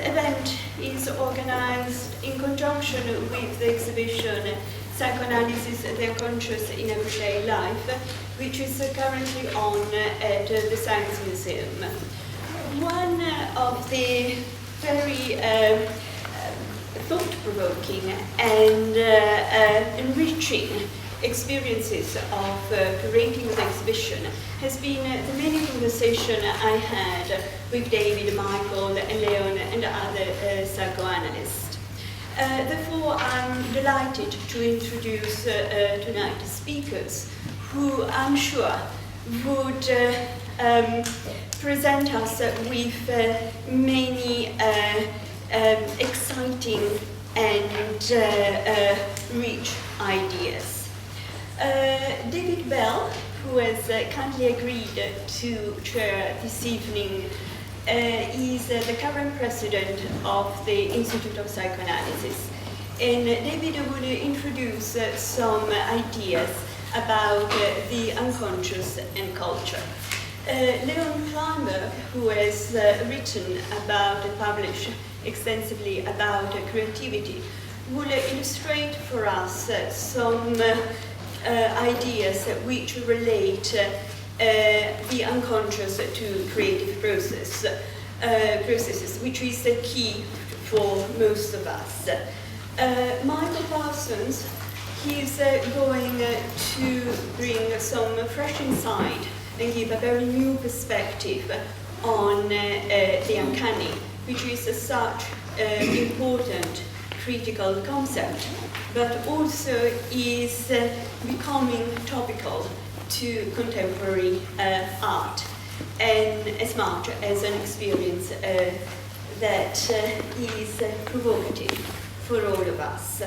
event is organized in conjunction with the exhibition Psychoanalysis, the Unconscious in Everyday Life, which is currently on at the Science Museum. One of the very thought-provoking and enriching experiences of curating the exhibition has been the many conversations I had with David, Michael, and Leon, and other psychoanalysts. Therefore, I'm delighted to introduce tonight's speakers, who I'm sure would present us with many exciting and rich ideas. David Bell, who has kindly agreed to chair this evening, is the current president of the Institute of Psychoanalysis. And David will introduce some ideas about the unconscious and culture. Leon Kleimberg, who has written about and published extensively about creativity, will illustrate for us some ideas which relate the unconscious to creative processes, which is the key for most of us. Michael Parsons, he's going to bring some fresh insight and give a very new perspective on the Uncanny, which is such an important critical concept, but also is becoming topical to contemporary art, and as much as an experience that is provocative for all of us.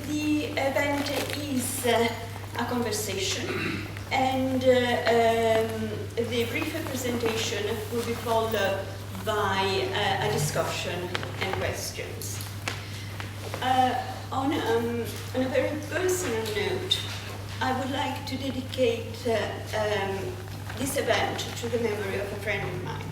The event is a conversation, and the brief presentation will be followed by a discussion and questions. On a very personal note, I would like to dedicate this event to the memory of a friend of mine.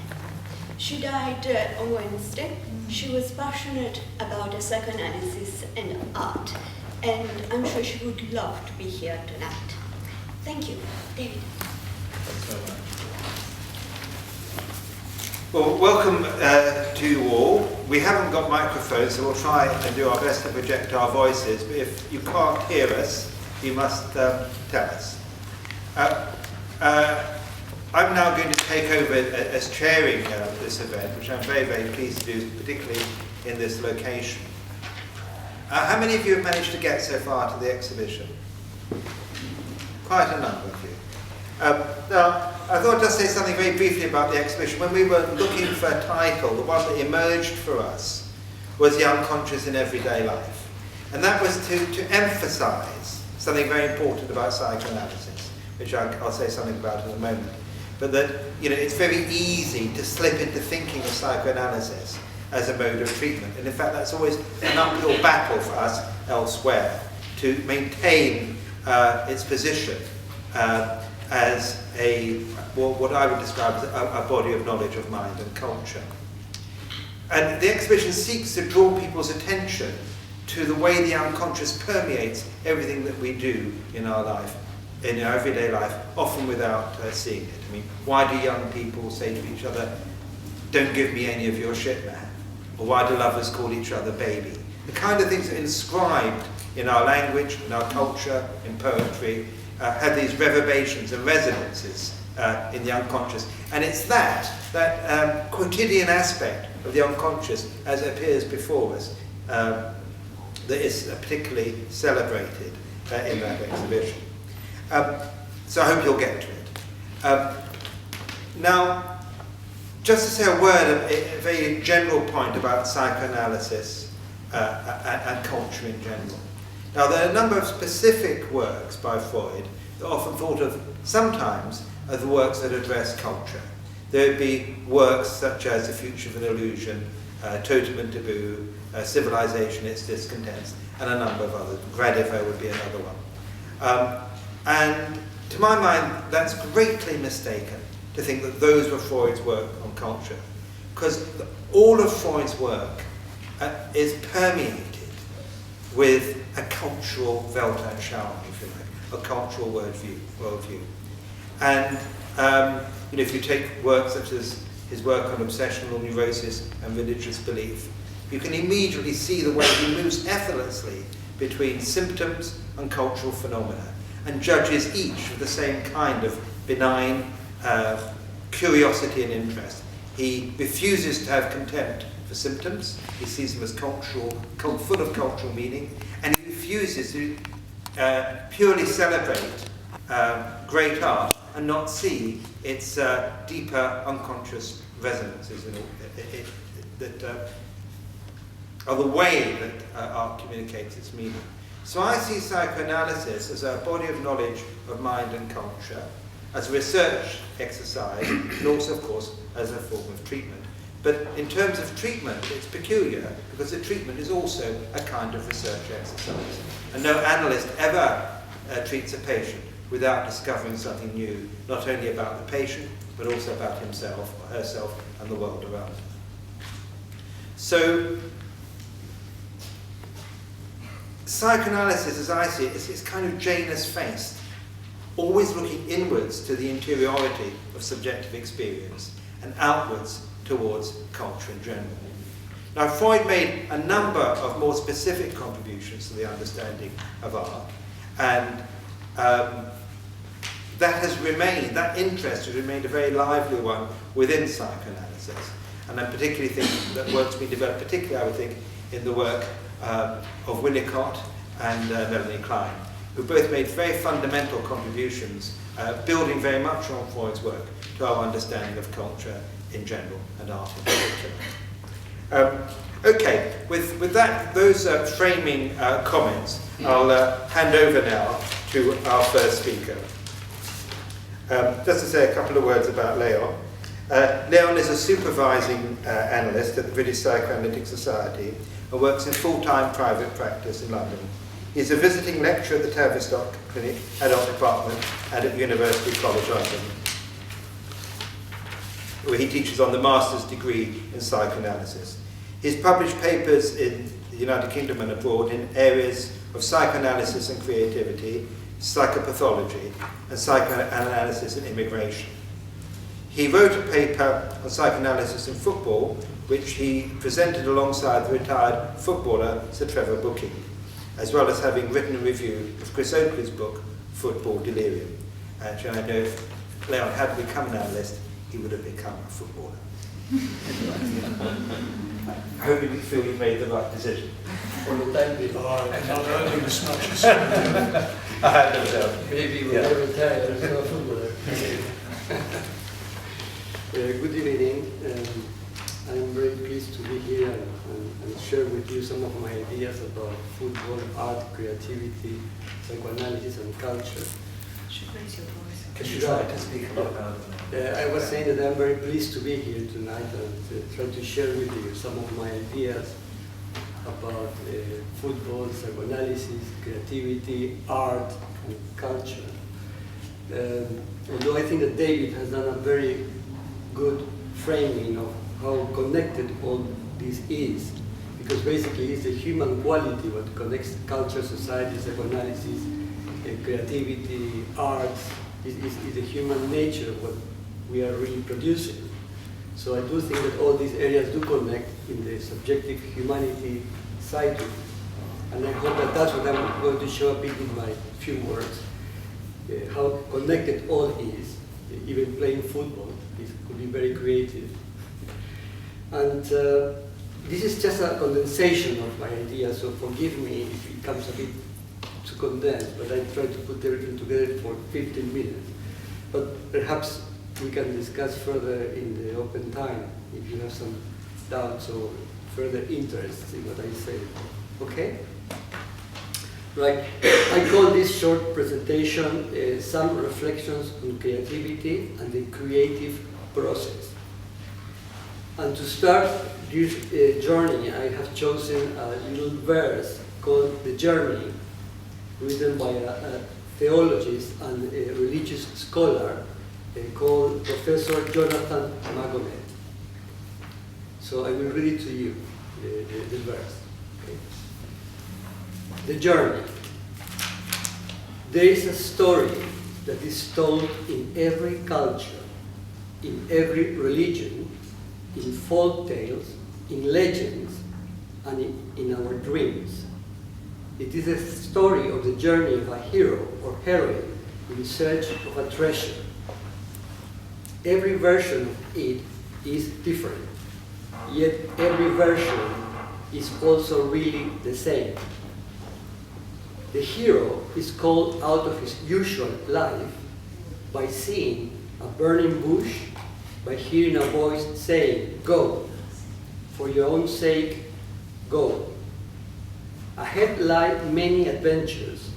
She died on Wednesday. She was passionate about psychoanalysis and art, and I'm sure she would love to be here tonight. Thank you. David. Thanks so much. Well, welcome to you all. We haven't got microphones, so we'll try and do our best to project our voices, but if you can't hear us, you must tell us. I'm now going to take over as chairing this event, which I'm very, very pleased to do, particularly in this location. How many of you have managed to get so far to the exhibition? Quite a number of you. Now, I thought I'd just say something very briefly about the exhibition. When we were looking for a title, the one that emerged for us was The Unconscious in Everyday Life. And that was to emphasize something very important about psychoanalysis, which I'll say something about in a moment. But that, it's very easy to slip into thinking of psychoanalysis as a mode of treatment. And in fact, that's always an uphill battle for us elsewhere, to maintain its position as what I would describe as a body of knowledge of mind and culture. And the exhibition seeks to draw people's attention to the way the unconscious permeates everything that we do in our life, in our everyday life, often without seeing it. I mean, why do young people say to each other, "Don't give me any of your shit, man"? Or why do lovers call each other baby? The kind of things that are inscribed in our language, in our culture, in poetry, have these reverberations and resonances in the unconscious. And it's that quotidian aspect of the unconscious as it appears before us that is particularly celebrated in that exhibition. So I hope you'll get to it. Now, just to say a word, a very general point about psychoanalysis and culture in general. Now, there are a number of specific works by Freud that are often thought of sometimes as the works that address culture. There would be works such as The Future of an Illusion, Totem and Taboo, Civilization, Its Discontents, and a number of others. Gradivo would be another one. And to my mind, that's greatly mistaken to think that those were Freud's work on culture. because all of Freud's work is permeated with a cultural Weltanschauung, if you like, a cultural worldview. And if you take work such as his work on obsessional neurosis and religious belief, you can immediately see the way he moves effortlessly between symptoms and cultural phenomena, and judges each with the same kind of benign curiosity and interest. He refuses to have contempt for symptoms. He sees them as cultural, full of cultural meaning, and he refuses to purely celebrate great art and not see its deeper unconscious resonances that are the way that art communicates its meaning. So I see psychoanalysis as a body of knowledge of mind and culture, as a research exercise, and also, of course, as a form of treatment. But in terms of treatment, it's peculiar, because the treatment is also a kind of research exercise. And no analyst ever treats a patient without discovering something new, not only about the patient, but also about himself or herself and the world around him. So, psychoanalysis, as I see it, is kind of Janus-faced, always looking inwards to the interiority of subjective experience and outwards towards culture in general. Now, Freud made a number of more specific contributions to the understanding of art, and that interest has remained a very lively one within psychoanalysis. And I'm particularly thinking that work's been developed, particularly I would think, in the work of Winnicott and Melanie Klein, who both made very fundamental contributions, building very much on Freud's work to our understanding of culture in general and art in particular. Okay, with those framing comments, I'll hand over now to our first speaker. Just to say a couple of words about Leon. Leon is a supervising analyst at the British Psychoanalytic Society and works in full-time private practice in London. He's a visiting lecturer at the Tavistock Clinic Adult Department and at University College London, where he teaches on the master's degree in psychoanalysis. He's published papers in the United Kingdom and abroad in areas of psychoanalysis and creativity, psychopathology, and psychoanalysis and immigration. He wrote a paper on psychoanalysis in football, which he presented alongside the retired footballer Sir Trevor Booking, as well as having written a review of Chris Oakley's book, Football Delirium. Actually, I know if Leon had become an analyst, he would have become a footballer. I hope you feel you made the right decision. For the time being. Not earning as much as I had no doubt. Maybe we'll never retire as a footballer. Good evening. I'm very pleased to be here and share with you some of my ideas about football, art, creativity, psychoanalysis, and culture. You should raise your voice. Can you try to speak a bit louder? I was saying that I'm very pleased to be here tonight and try to share with you some of my ideas about football, psychoanalysis, creativity, art, and culture. Although I think that David has done a very good framing of how connected all this is, because basically it's the human quality what connects culture, society, psychoanalysis, creativity, arts, is the human nature of what we are really producing. So I do think that all these areas do connect in the subjective humanity side of it. And I hope that that's what I'm going to show a bit in my few words, how connected all is. Even playing football could be very creative. And this is just a condensation of my ideas, so forgive me if it comes a bit too condensed, but I try to put everything together for 15 minutes. But perhaps we can discuss further in the open time if you have some doubts or further interest in what I say. Okay? Right. I call this short presentation some reflections on creativity and the creative process. And to start this journey, I have chosen a little verse called The Journey, written by a theologist and a religious scholar called Professor Jonathan Magomed. So I will read it to you, the verse. Okay? The journey. There is a story that is told in every culture, in every religion, in folk tales, in legends, and in our dreams. It is a story of the journey of a hero or heroine in search of a treasure. Every version of it is different, yet every version is also really the same. The hero is called out of his usual life by seeing a burning bush, by hearing a voice saying, "Go, for your own sake, go." Ahead lie many adventures,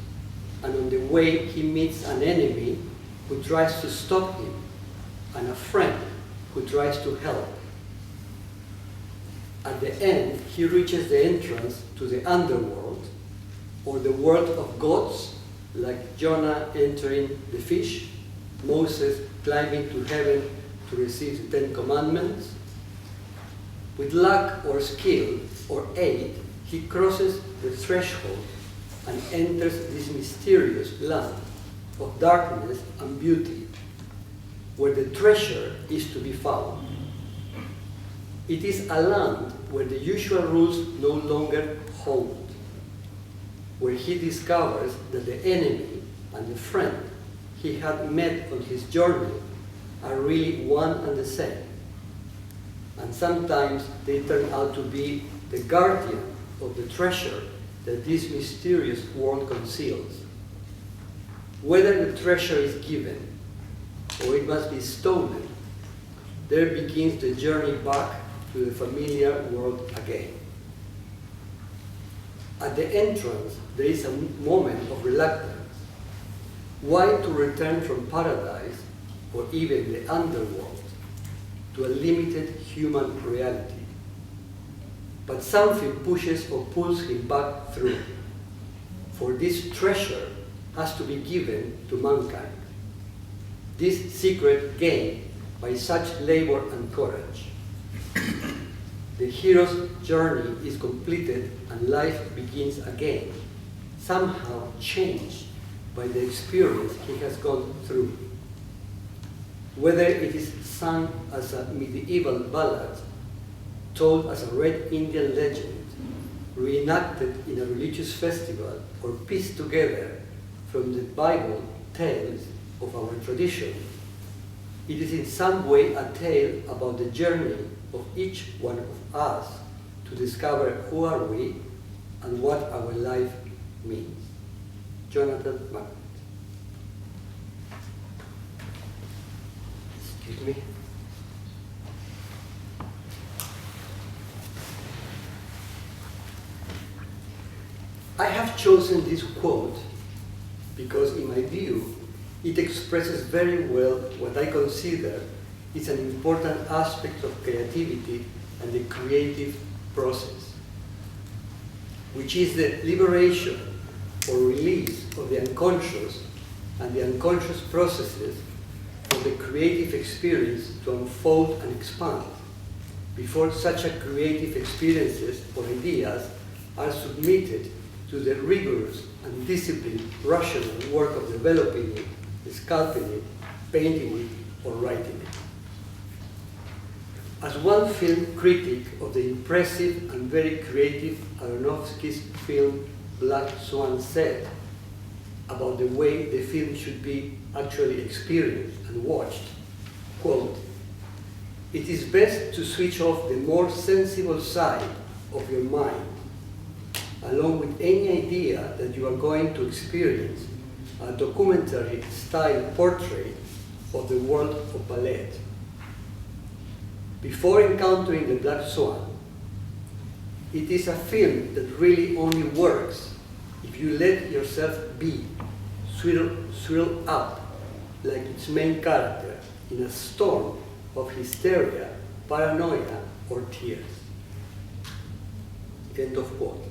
and on the way he meets an enemy who tries to stop him, and a friend who tries to help. At the end, he reaches the entrance to the underworld, or the world of gods, like Jonah entering the fish, Moses climbing to heaven to receive the 10 Commandments. With luck or skill or aid, he crosses the threshold and enters this mysterious land of darkness and beauty, where the treasure is to be found. It is a land where the usual rules no longer hold, where he discovers that the enemy and the friend he had met on his journey are really one and the same. And sometimes they turn out to be the guardian of the treasure that this mysterious world conceals. Whether the treasure is given or it must be stolen, there begins the journey back to the familiar world again. At the entrance, there is a moment of reluctance. Why to return from paradise or even the underworld to a limited human reality? But something pushes or pulls him back through. For this treasure has to be given to mankind. This secret gained by such labor and courage. The hero's journey is completed and life begins again, somehow changed by the experience he has gone through. Whether it is sung as a medieval ballad, told as a Red Indian legend, reenacted in a religious festival, or pieced together from the Bible tales of our tradition, it is in some way a tale about the journey of each one of us to discover who are we and what our life means. Jonathan Margaret. Excuse me. I have chosen this quote because, in my view, it expresses very well what I consider is an important aspect of creativity and the creative process, which is the liberation or release of the unconscious and the unconscious processes for the creative experience to unfold and expand before such a creative experiences or ideas are submitted to the rigorous and disciplined rational work of developing it, sculpting it, painting it, or writing it. As one film critic of the impressive and very creative Aronofsky's film Black Swan said about the way the film should be actually experienced and watched, quote, "It is best to switch off the more sensible side of your mind, along with any idea that you are going to experience a documentary-style portrait of the world of ballet. Before encountering the Black Swan, it is a film that really only works if you let yourself be, swirl up like its main character in a storm of hysteria, paranoia, or tears." End of quote.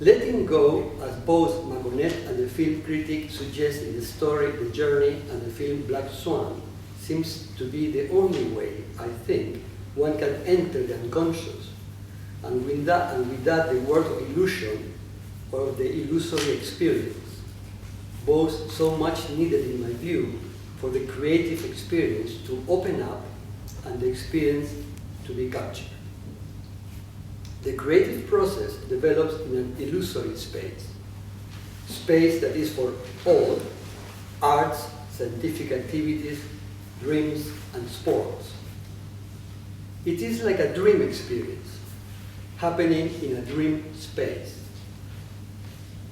Letting go, as both Magonet and the film critic suggest in the story The Journey and the film Black Swan, seems to be the only way, I think, one can enter the unconscious, and with that the world of illusion or of the illusory experience, both so much needed in my view for the creative experience to open up and the experience to be captured. The creative process develops in an illusory space that is for all, arts, scientific activities, dreams, and sports. It is like a dream experience happening in a dream space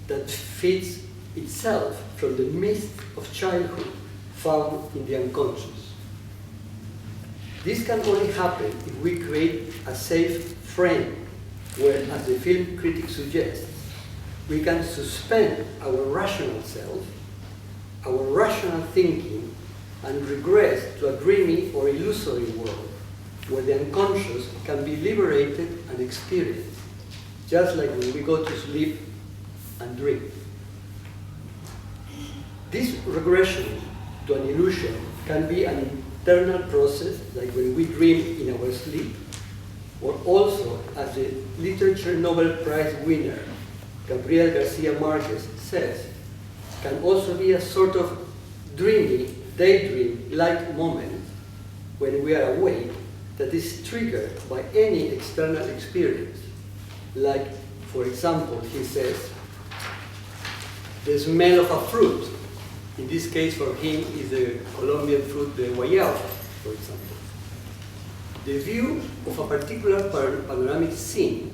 that feeds itself from the mist of childhood found in the unconscious. This can only happen if we create a safe frame where, as the film critic suggests, we can suspend our rational self, our rational thinking, and regress to a dreamy or illusory world where the unconscious can be liberated and experienced, just like when we go to sleep and dream. This regression to an illusion can be an internal process, like when we dream in our sleep, or also, as the Literature Nobel Prize winner Gabriel Garcia Marquez says, can also be a sort of dreamy, daydream-like moment when we are awake that is triggered by any external experience. Like, for example, he says, the smell of a fruit. In this case, for him, is the Colombian fruit, the guayaba, for example. The view of a particular panoramic scene,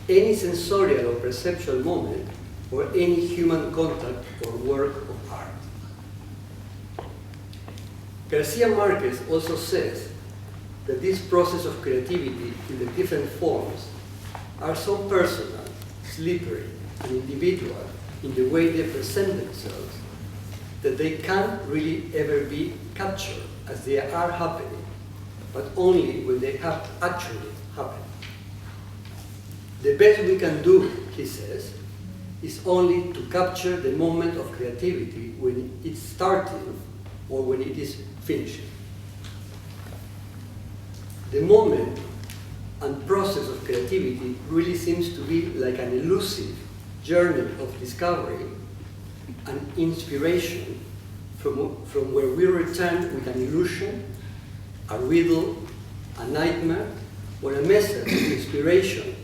any sensorial or perceptual moment, or any human contact or work of art. Garcia Marquez also says that this process of creativity in the different forms are so personal, slippery, and individual in the way they present themselves that they can't really ever be captured as they are happening, but only when they have actually happened. The best we can do, he says, is only to capture the moment of creativity when it's starting or when it is finishing. The moment and process of creativity really seems to be like an elusive journey of discovery and inspiration from where we return with an illusion, a riddle, a nightmare, or a message of inspiration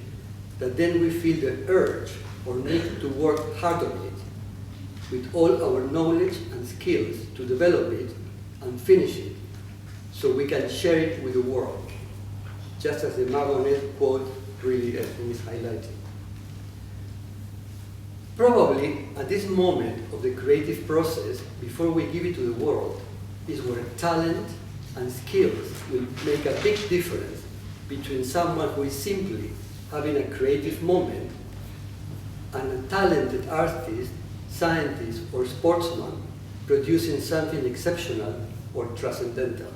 that then we feel the urge or need to work hard on it with all our knowledge and skills to develop it and finish it so we can share it with the world, just as the Magonet quote really is highlighting. Probably at this moment of the creative process, before we give it to the world, is where talent and skills will make a big difference between someone who is simply having a creative moment and a talented artist, scientist, or sportsman producing something exceptional or transcendental.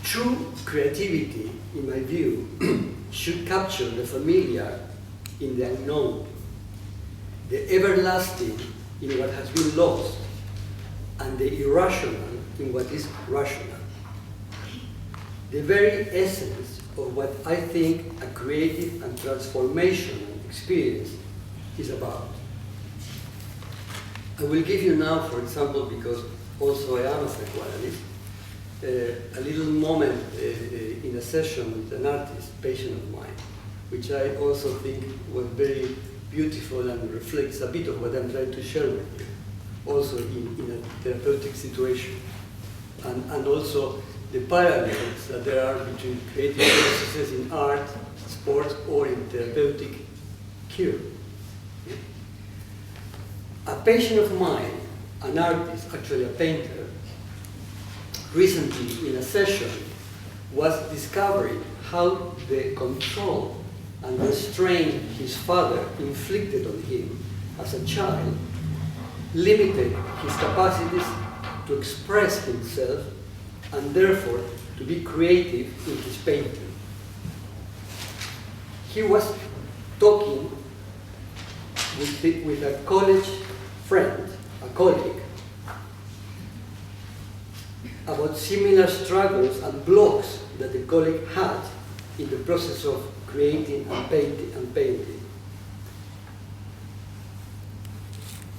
True creativity, in my view, should capture the familiar in the unknown, the everlasting in what has been lost, and the irrational in what is rational. The very essence of what I think a creative and transformational experience is about. I will give you now, for example, because also I am a psychoanalyst, a little moment in a session with an artist, patient of mine, which I also think was very beautiful and reflects a bit of what I'm trying to share with you, also in a therapeutic situation. And also the parallels that there are between creative processes in art, sports, or in therapeutic cure. A patient of mine, an artist, actually a painter, recently in a session was discovering how the control and restraint his father inflicted on him as a child limited his capacities to express himself and therefore to be creative in his painting. He was talking with a college friend, a colleague, about similar struggles and blocks that the colleague had in the process of creating and painting.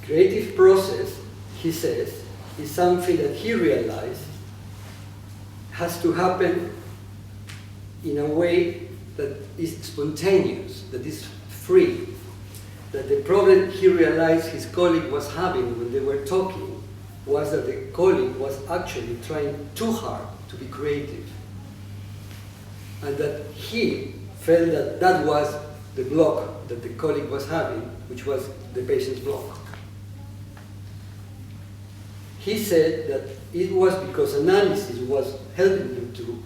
Creative process, he says, is something that he realized has to happen in a way that is spontaneous, that is free. That the problem he realized his colleague was having when they were talking was that the colleague was actually trying too hard to be creative. And that he felt that that was the block that the colleague was having, which was the patient's block. He said that it was because analysis was helping him to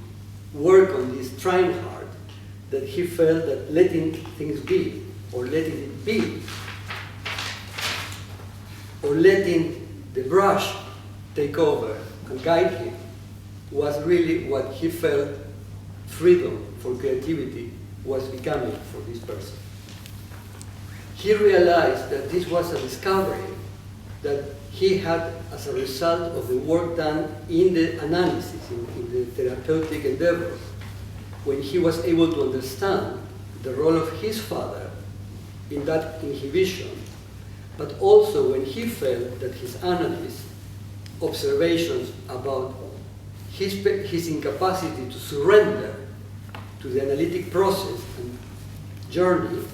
work on this trying hard that he felt that letting things be, or letting it be, or letting the brush take over and guide him was really what he felt freedom for creativity was becoming for this person. He realized that this was a discovery that he had as a result of the work done in the analysis, in the therapeutic endeavor, when he was able to understand the role of his father in that inhibition, but also when he felt that his analysis, observations about his incapacity to surrender to the analytic process and journey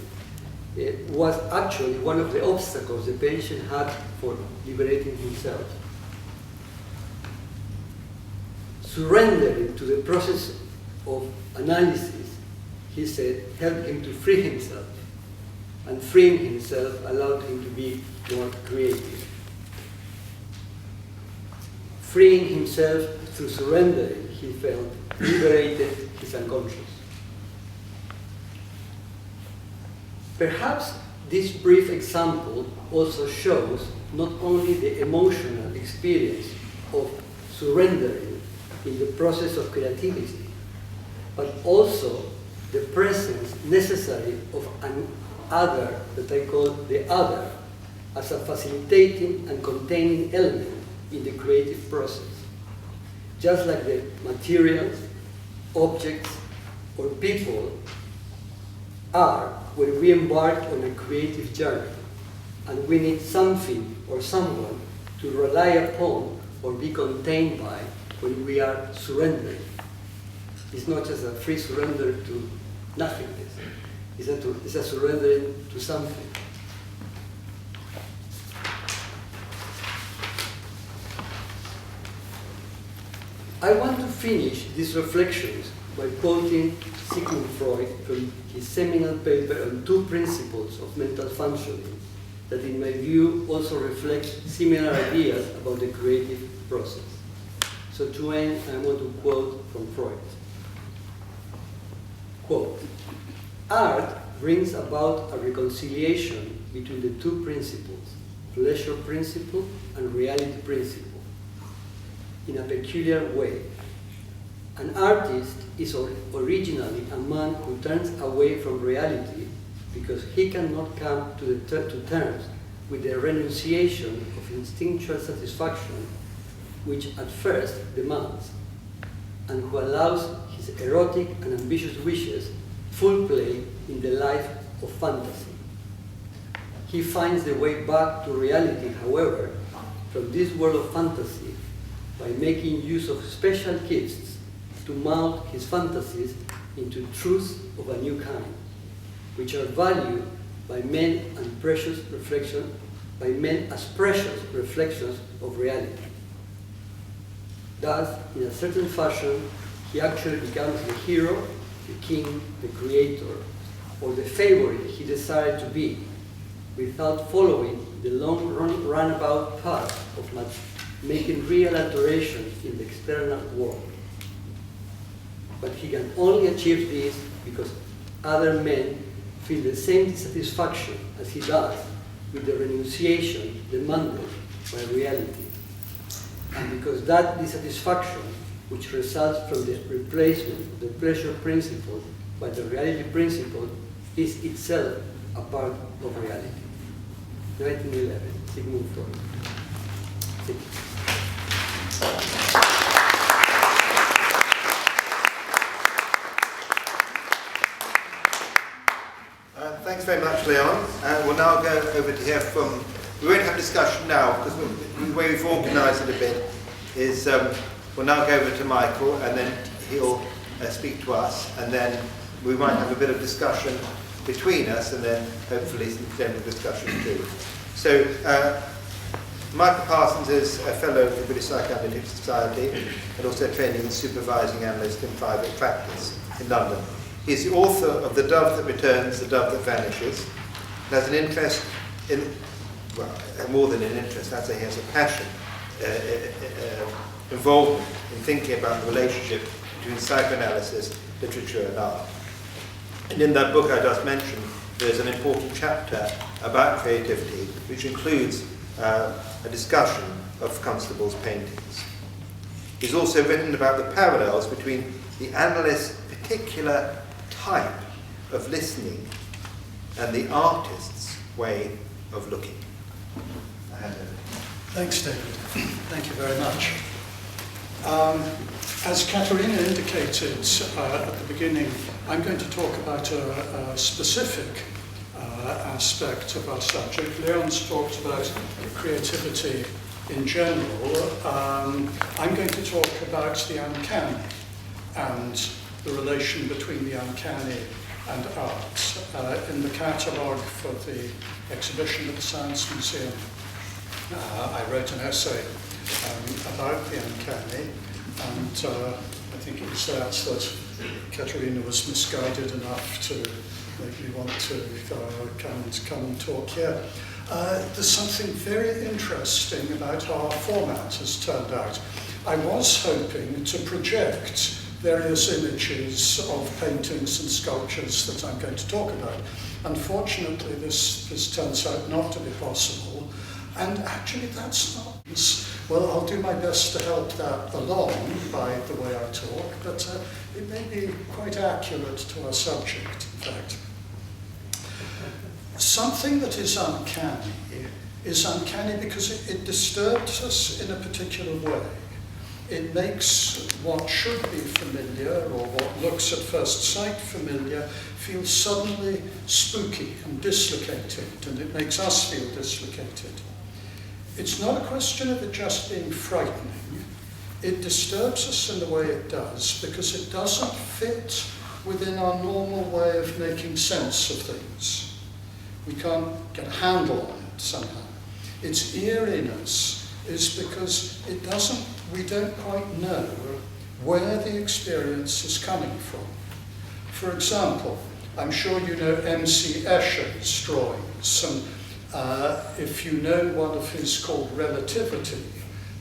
was actually one of the obstacles the patient had for liberating himself. Surrendering to the process of analysis, he said, helped him to free himself. And freeing himself allowed him to be more creative. Freeing himself through surrendering, he felt, liberated his unconscious. Perhaps this brief example also shows not only the emotional experience of surrendering in the process of creativity, but also the presence necessary of an other that I call the other as a facilitating and containing element in the creative process. Just like the materials, objects, or people are when we embark on a creative journey and we need something or someone to rely upon or be contained by when we are surrendering. It's not just a free surrender to nothingness. It's a surrendering to something. I want to finish these reflections by quoting Sigmund Freud from his seminal paper on 2 principles of mental functioning that in my view also reflect similar ideas about the creative process. So to end, I want to quote from Freud. Quote, art brings about a reconciliation between the 2 principles, pleasure principle and reality principle, in a peculiar way. An artist is originally a man who turns away from reality because he cannot come to terms with the renunciation of instinctual satisfaction which at first demands, and who allows his erotic and ambitious wishes full play in the life of fantasy. He finds the way back to reality, however, from this world of fantasy by making use of special gifts to mount his fantasies into truths of a new kind, which are valued by men as precious reflections of reality. Thus, in a certain fashion, he actually becomes the hero, the king, the creator, or the favorite he desired to be, without following the long runabout path of making real alterations in the external world. But he can only achieve this because other men feel the same dissatisfaction as he does with the renunciation demanded by reality. And because that dissatisfaction, which results from the replacement of the pleasure principle by the reality principle, is itself a part of reality. 1911, Sigmund Freud. Thanks very much, Leon. We'll now go over to hear from, we won't have discussion now, because the way we've organised it a bit is we'll now go over to Michael, and then he'll speak to us, and then we might have a bit of discussion between us, and then hopefully some general discussion too. So, Michael Parsons is a fellow of the British Psychoanalytic Society, and also training and supervising analyst in private practice in London. He's the author of The Dove That Returns, The Dove That Vanishes, and has an interest in, well, more than an interest, I'd say he has a passion, involvement in thinking about the relationship between psychoanalysis, literature and art. And in that book I just mentioned, there's an important chapter about creativity, which includes a discussion of Constable's paintings. He's also written about the parallels between the analyst's particular type of listening and the artist's way of looking. I hand over. Thanks, David. Thank you very much. As Caterina indicated at the beginning, I'm going to talk about a specific aspect of our subject. Leon's talked about creativity in general. I'm going to talk about the uncanny and the relation between the uncanny and art. In the catalogue for the exhibition at the Science Museum, I wrote an essay about the uncanny, and I think it was that Caterina was misguided enough to make me want to come and talk here. There's something very interesting about how our format has turned out. I was hoping to project various images of paintings and sculptures that I'm going to talk about. Unfortunately, this turns out not to be possible, and actually that's not. Well, I'll do my best to help that along by the way I talk, but it may be quite accurate to our subject, in fact. Something that is uncanny because it disturbs us in a particular way. It makes what should be familiar, or what looks at first sight familiar, feel suddenly spooky and dislocated, and it makes us feel dislocated. It's not a question of it just being frightening. It disturbs us in the way it does because it doesn't fit within our normal way of making sense of things. We can't get a handle on it somehow. Its eeriness is because we don't quite know where the experience is coming from. For example, I'm sure you know M.C. Escher's drawings, and if you know one of his called Relativity,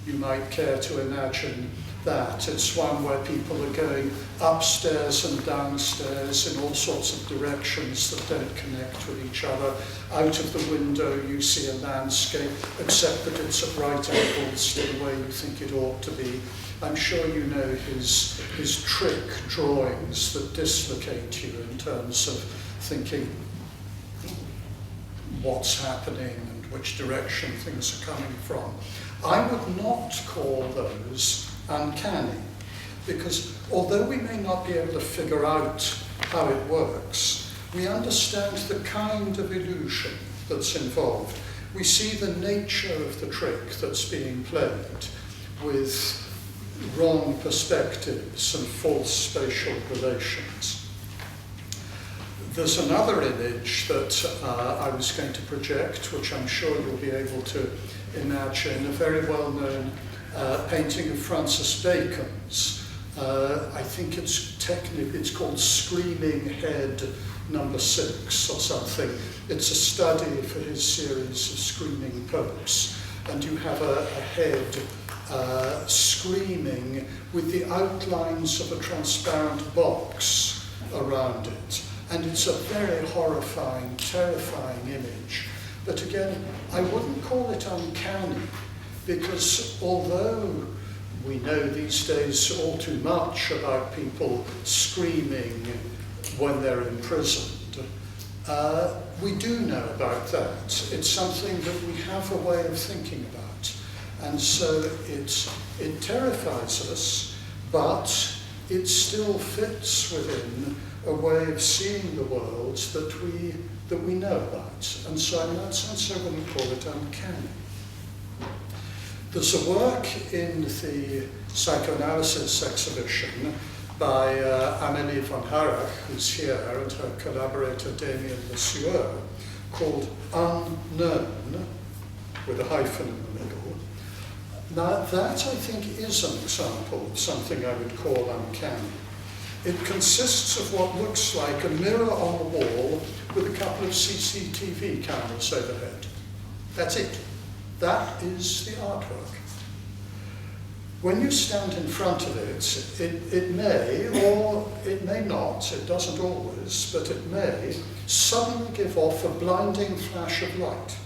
you might care to imagine that. It's one where people are going upstairs and downstairs in all sorts of directions that don't connect with each other. Out of the window you see a landscape, except that it's at right angles to the way you think it ought to be. I'm sure you know his trick drawings that dislocate you in terms of thinking what's happening and which direction things are coming from. I would not call those uncanny, because although we may not be able to figure out how it works, we understand the kind of illusion that's involved. We see the nature of the trick that's being played with wrong perspectives and false spatial relations. There's another image that I was going to project, which I'm sure you'll be able to imagine, a very well-known painting of Francis Bacon's. I think it's called Screaming Head No. 6 or something. It's a study for his series of screaming popes. And you have a head screaming with the outlines of a transparent box around it. And it's a very horrifying, terrifying image. But again, I wouldn't call it uncanny, because although we know these days all too much about people screaming when they're imprisoned, We do know about that. It's something that we have a way of thinking about. And so it terrifies us, but it still fits within a way of seeing the world that we know about. And so in that sense I wouldn't call it uncanny. There's a work in the Psychoanalysis exhibition by Amélie von Harrach, who's here, and her collaborator Damien Lesueur, called Unknown, with a hyphen in the middle. Now that, I think, is an example of something I would call uncanny. It consists of what looks like a mirror on the wall with a couple of CCTV cameras overhead. That's it. That is the artwork. When you stand in front of it, it may, or it may not, it doesn't always, but it may suddenly give off a blinding flash of light.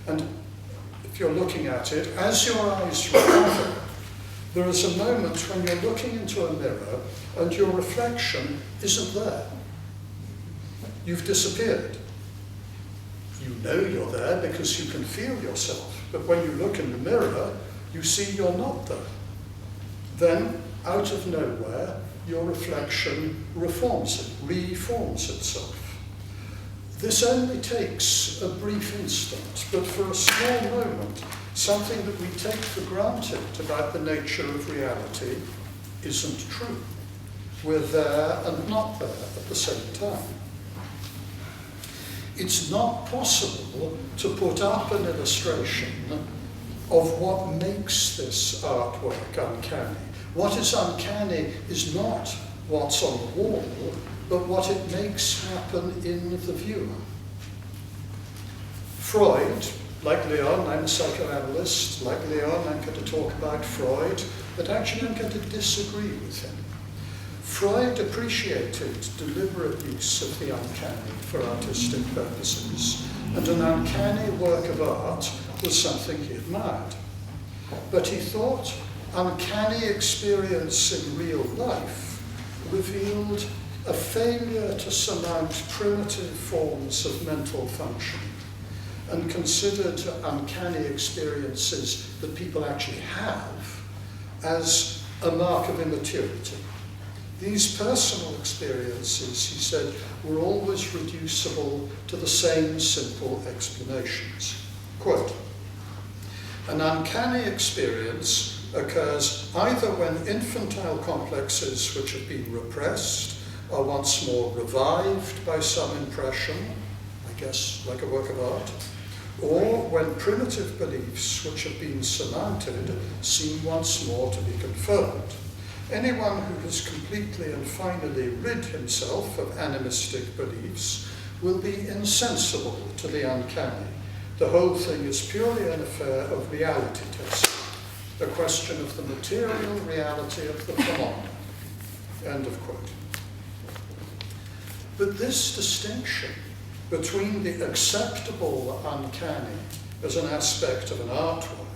And if you're looking at it, as your eyes recover, there is a moment when you're looking into a mirror and your reflection isn't there. You've disappeared. You know you're there because you can feel yourself, but when you look in the mirror, you see you're not there. Then, out of nowhere, your reflection reforms itself. This only takes a brief instant, but for a small moment, something that we take for granted about the nature of reality isn't true. We're there and not there at the same time. It's not possible to put up an illustration of what makes this artwork uncanny. What is uncanny is not what's on the wall, but what it makes happen in the viewer. Freud, like Leon, I'm a psychoanalyst, like Leon, I'm going to talk about Freud, but actually I'm going to disagree with him. Freud appreciated deliberate use of the uncanny for artistic purposes, and an uncanny work of art was something he admired. But he thought uncanny experience in real life revealed a failure to surmount primitive forms of mental functioning, and considered uncanny experiences that people actually have as a mark of immaturity. These personal experiences, he said, were always reducible to the same simple explanations. Quote, an uncanny experience occurs either when infantile complexes which have been repressed are once more revived by some impression, I guess like a work of art, or when primitive beliefs which have been surmounted seem once more to be confirmed. Anyone who has completely and finally rid himself of animistic beliefs will be insensible to the uncanny. The whole thing is purely an affair of reality testing, a question of the material reality of the phenomena. End of quote. But this distinction between the acceptable uncanny as an aspect of an artwork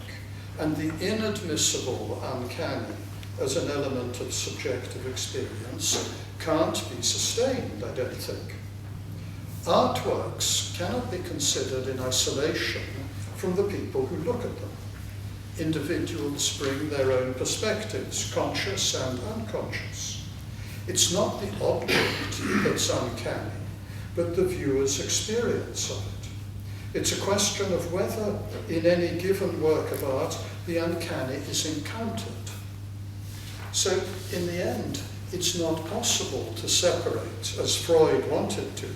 and the inadmissible uncanny as an element of subjective experience can't be sustained, I don't think. Artworks cannot be considered in isolation from the people who look at them. Individuals bring their own perspectives, conscious and unconscious. It's not the object that's uncanny, but the viewer's experience of it. It's a question of whether, in any given work of art, the uncanny is encountered. So, in the end, it's not possible to separate, as Freud wanted to,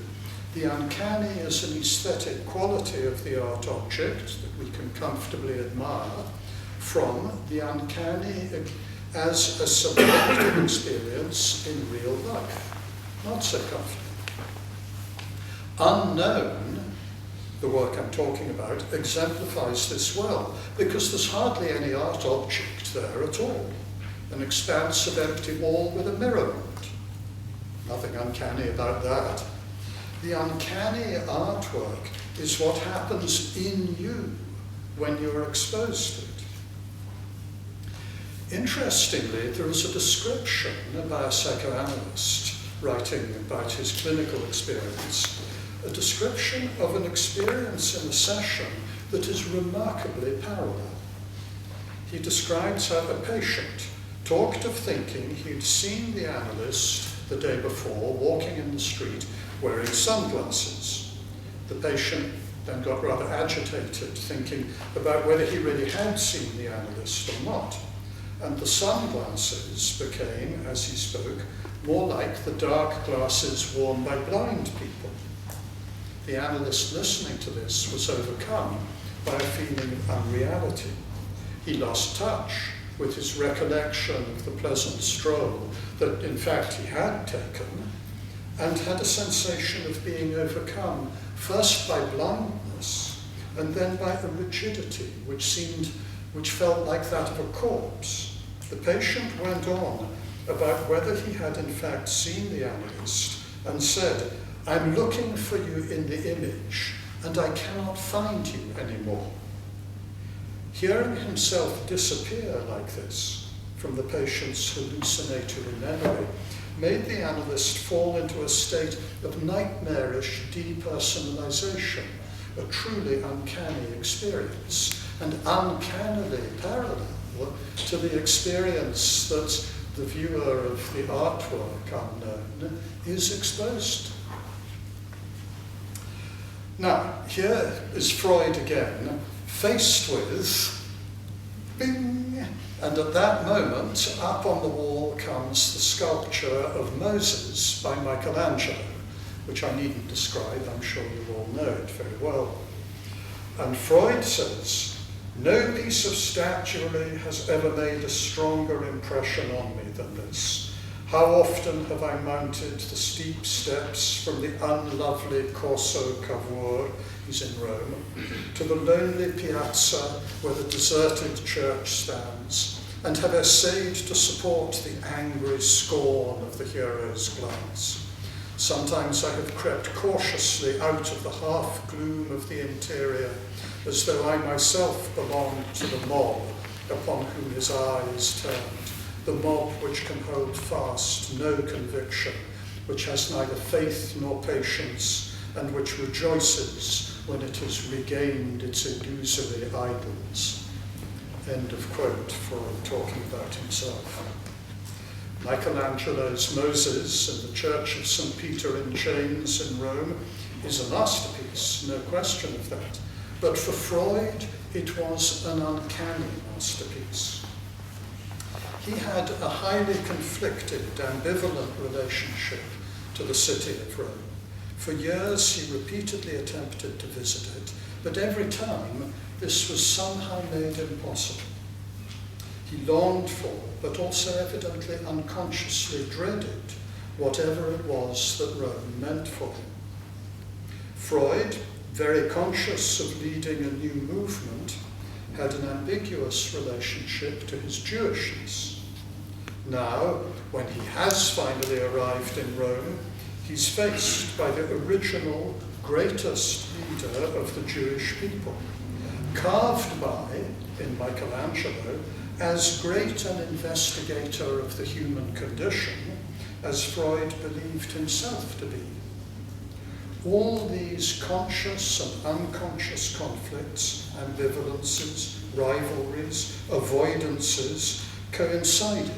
the uncanny as an aesthetic quality of the art object that we can comfortably admire from the uncanny as a subjective experience in real life. Not so comfortable. Unknown, the work I'm talking about, exemplifies this well, because there's hardly any art object there at all. An expanse of empty wall with a mirror on it. Nothing uncanny about that. The uncanny artwork is what happens in you when you're exposed to it. Interestingly, there is a description by a psychoanalyst writing about his clinical experience a description of an experience in a session that is remarkably parallel. He describes how a patient talked of thinking he'd seen the analyst the day before walking in the street wearing sunglasses. The patient then got rather agitated, thinking about whether he really had seen the analyst or not. And the sunglasses became, as he spoke, more like the dark glasses worn by blind people. The analyst listening to this was overcome by a feeling of unreality. He lost touch with his recollection of the pleasant stroll that in fact he had taken, and had a sensation of being overcome first by blindness and then by a rigidity which felt like that of a corpse. The patient went on about whether he had in fact seen the analyst and said, "I'm looking for you in the image and I cannot find you anymore." Hearing himself disappear like this from the patient's hallucinatory memory made the analyst fall into a state of nightmarish depersonalization, a truly uncanny experience, and uncannily parallel to the experience that the viewer of the artwork unknown is exposed to. Now, here is Freud again, faced with, bing, and at that moment, up on the wall comes the sculpture of Moses by Michelangelo, which I needn't describe, I'm sure you all know it very well. And Freud says, "No piece of statuary has ever made a stronger impression on me than this. How often have I mounted the steep steps from the unlovely Corso Cavour," he's in Rome, "to the lonely piazza where the deserted church stands, and have essayed to support the angry scorn of the hero's glance. Sometimes I have crept cautiously out of the half-gloom of the interior, as though I myself belonged to the mob upon whom his eyes turned, the mob which can hold fast no conviction, which has neither faith nor patience, and which rejoices when it has regained its illusory idols." End of quote, Freud talking about himself. Michelangelo's Moses in the Church of St. Peter in Chains in Rome is a masterpiece, no question of that. But for Freud, it was an uncanny masterpiece. He had a highly conflicted, ambivalent relationship to the city of Rome. For years, he repeatedly attempted to visit it, but every time, this was somehow made impossible. He longed for, but also evidently unconsciously dreaded, whatever it was that Rome meant for him. Freud, very conscious of leading a new movement, had an ambiguous relationship to his Jewishness. Now, when he has finally arrived in Rome, he's faced by the original, greatest leader of the Jewish people, carved by, in Michelangelo, as great an investigator of the human condition as Freud believed himself to be. All these conscious and unconscious conflicts, ambivalences, rivalries, avoidances coincided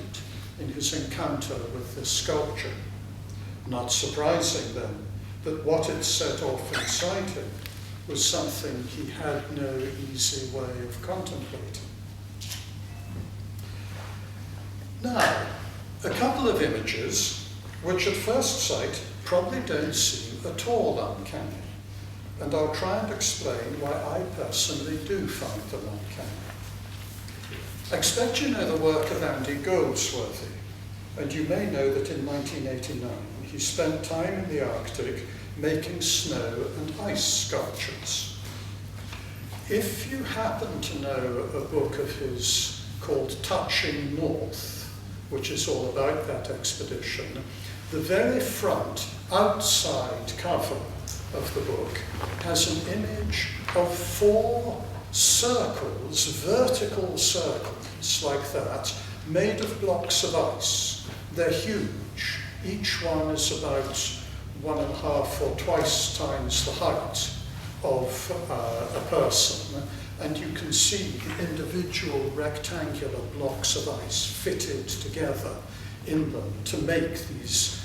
in his encounter with this sculpture. Not surprising then that what it set off inside him was something he had no easy way of contemplating. Now, a couple of images which at first sight probably don't seem at all uncanny, and I'll try and explain why I personally do find them uncanny. I expect you know the work of Andy Goldsworthy, and you may know that in 1989 he spent time in the Arctic making snow and ice sculptures. If you happen to know a book of his called Touching North, which is all about that expedition, the very front, outside cover of the book has an image of 4 circles, vertical circles like that, made of blocks of ice. They're huge. Each one is about 1.5 or twice times the height of a person, and you can see the individual rectangular blocks of ice fitted together in them to make these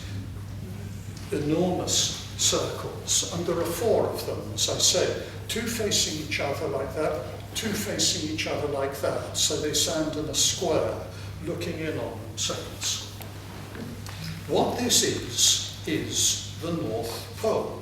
enormous circles. And there are 4 of them, as I say, 2 facing each other like that, 2 facing each other like that, so they stand in a square looking in on themselves. What this is the North Pole.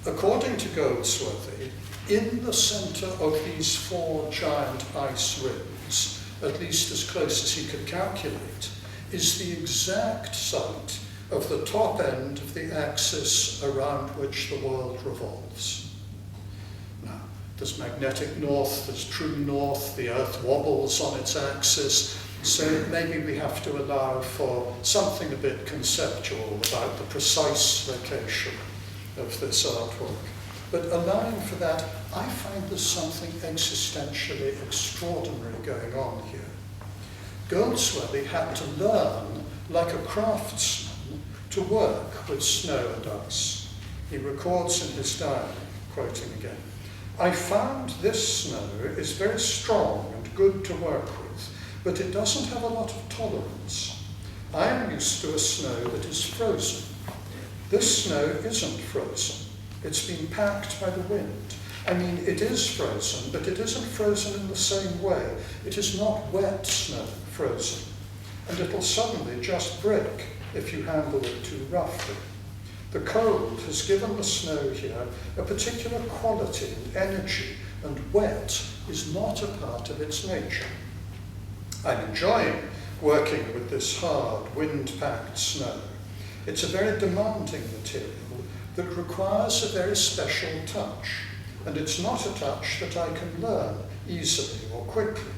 According to Goldsworthy, in the centre of these 4 giant ice rings, at least as close as he could calculate, is the exact site of the top end of the axis around which the world revolves. Now, there's magnetic north, there's true north, the Earth wobbles on its axis, so maybe we have to allow for something a bit conceptual about the precise location of this artwork. But allowing for that, I find there's something existentially extraordinary going on here. Goldsworthy had to learn, like a craftsman, to work with snow and ice. He records in his diary, quoting again, "I found this snow is very strong and good to work with, but it doesn't have a lot of tolerance. I am used to a snow that is frozen. This snow isn't frozen. It's been packed by the wind. I mean, it is frozen, but it isn't frozen in the same way. It is not wet snow frozen. And it'll suddenly just break if you handle it too roughly. The cold has given the snow here a particular quality and energy, and wet is not a part of its nature. I'm enjoying working with this hard, wind-packed snow. It's a very demanding material that requires a very special touch, and it's not a touch that I can learn easily or quickly.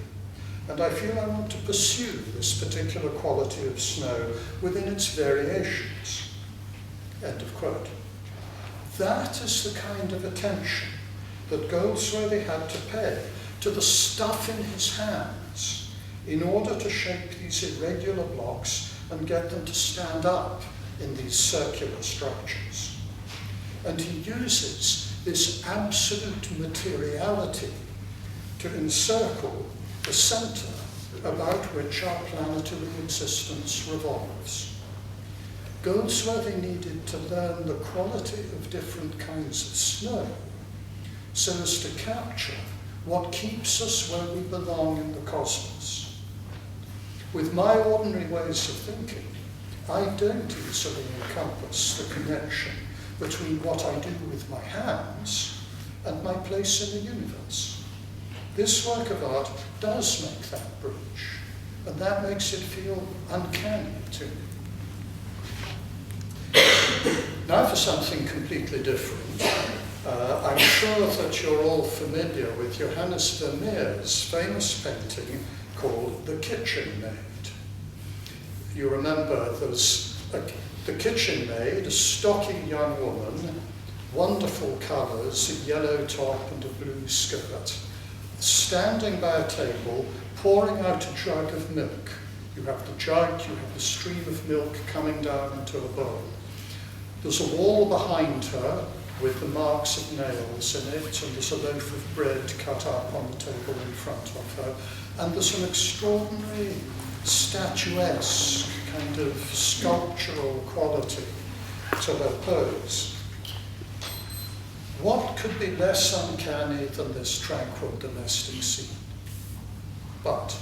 And I feel I want to pursue this particular quality of snow within its variations." End of quote. That is the kind of attention that Goldsworthy had to pay to the stuff in his hands in order to shape these irregular blocks and get them to stand up in these circular structures. And he uses this absolute materiality to encircle the centre about which our planetary existence revolves. Goldsworthy needed to learn the quality of different kinds of snow so as to capture what keeps us where we belong in the cosmos. With my ordinary ways of thinking, I don't easily encompass the connection between what I do with my hands and my place in the universe. This work of art does make that bridge, and that makes it feel uncanny to me. Now for something completely different. I'm sure that you're all familiar with Johannes Vermeer's famous painting called The Kitchen Maid. You remember there's the kitchen maid, a stocky young woman, wonderful colours, a yellow top and a blue skirt, standing by a table, pouring out a jug of milk. You have the jug, you have the stream of milk coming down into a bowl. There's a wall behind her with the marks of nails in it, and there's a loaf of bread cut up on the table in front of her. And there's an extraordinary statuesque kind of sculptural quality to her pose. What could be less uncanny than this tranquil domestic scene? But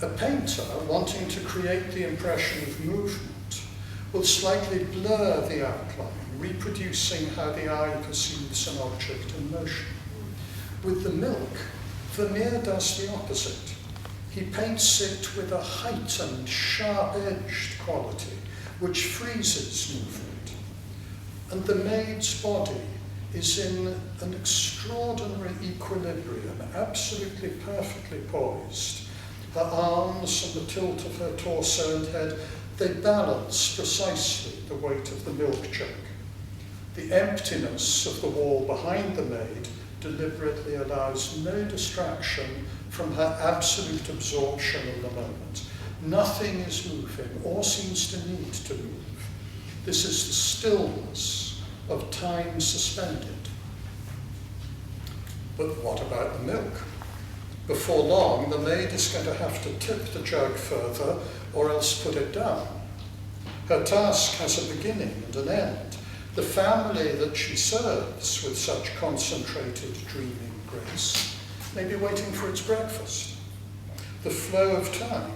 a painter wanting to create the impression of movement will slightly blur the outline, reproducing how the eye perceives an object in motion. With the milk, Vermeer does the opposite. He paints it with a heightened, sharp-edged quality, which freezes movement. And the maid's body is in an extraordinary equilibrium, absolutely perfectly poised. Her arms and the tilt of her torso and head, they balance precisely the weight of the milk jug. The emptiness of the wall behind the maid deliberately allows no distraction from her absolute absorption in the moment. Nothing is moving or seems to need to move. This is the stillness of time suspended. But what about the milk? Before long, the maid is going to have to tip the jug further or else put it down. Her task has a beginning and an end. The family that she serves with such concentrated, dreaming grace may be waiting for its breakfast. The flow of time,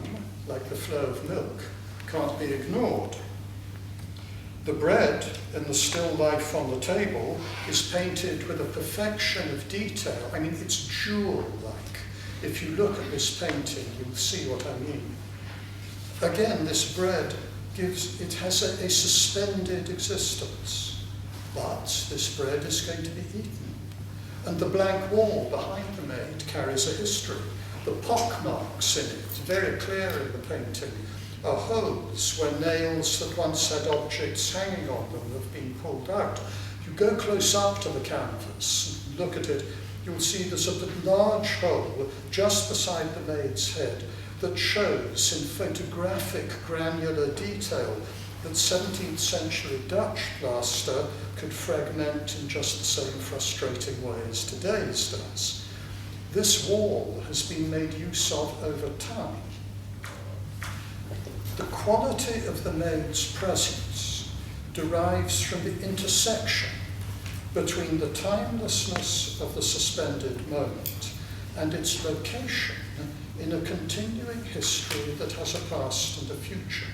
like the flow of milk, can't be ignored. The bread in the still life on the table is painted with a perfection of detail. I mean, it's jewel-like. If you look at this painting, you'll see what I mean. Again, this bread has a suspended existence, but this bread is going to be eaten. And the blank wall behind the maid carries a history. The pockmarks in it, very clear in the painting, are holes where nails that once had objects hanging on them have been pulled out. If you go close up to the canvas and look at it, you'll see there's a large hole just beside the maid's head that shows in photographic granular detail that 17th century Dutch plaster could fragment in just the same frustrating way as today's does. This wall has been made use of over time. The quality of the maid's presence derives from the intersection between the timelessness of the suspended moment and its location in a continuing history that has a past and a future.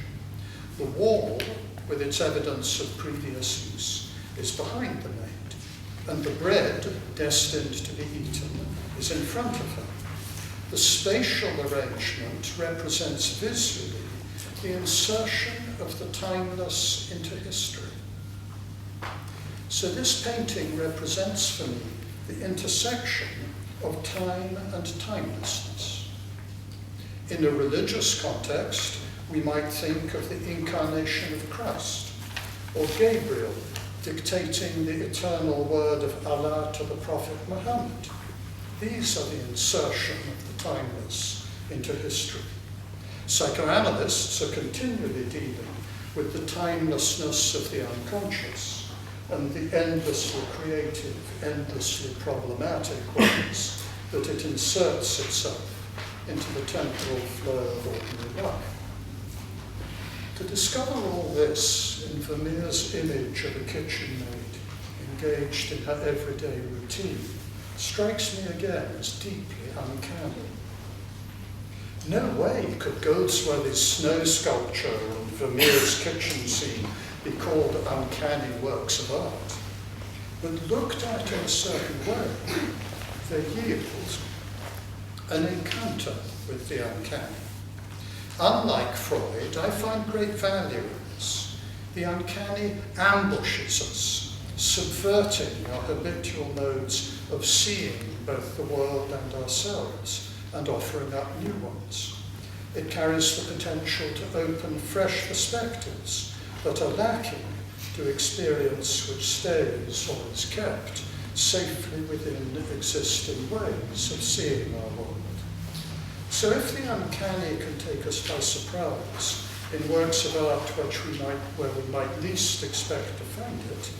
The wall, with its evidence of previous use, is behind the maid, and the bread, destined to be eaten, is in front of her. The spatial arrangement represents visually the insertion of the timeless into history. So this painting represents for me the intersection of time and timelessness. In a religious context, we might think of the incarnation of Christ, or Gabriel dictating the eternal word of Allah to the Prophet Muhammad. These are the insertion of the timeless into history. Psychoanalysts are continually dealing with the timelessness of the unconscious and the endlessly creative, endlessly problematic ways that it inserts itself into the temporal flow of ordinary life. To discover all this in Vermeer's image of a kitchen maid engaged in her everyday routine strikes me again as deeply uncanny. No way could Goldsworthy's snow sculpture and Vermeer's kitchen scene be called uncanny works of art. But looked at in a certain way, they yield an encounter with the uncanny. Unlike Freud, I find great value in this. The uncanny ambushes us, subverting our habitual modes of seeing both the world and ourselves, and offering up new ones. It carries the potential to open fresh perspectives that are lacking to experience which stays or is kept safely within existing ways of seeing our world. So if the uncanny can take us by surprise in works of art where we might least expect to find it,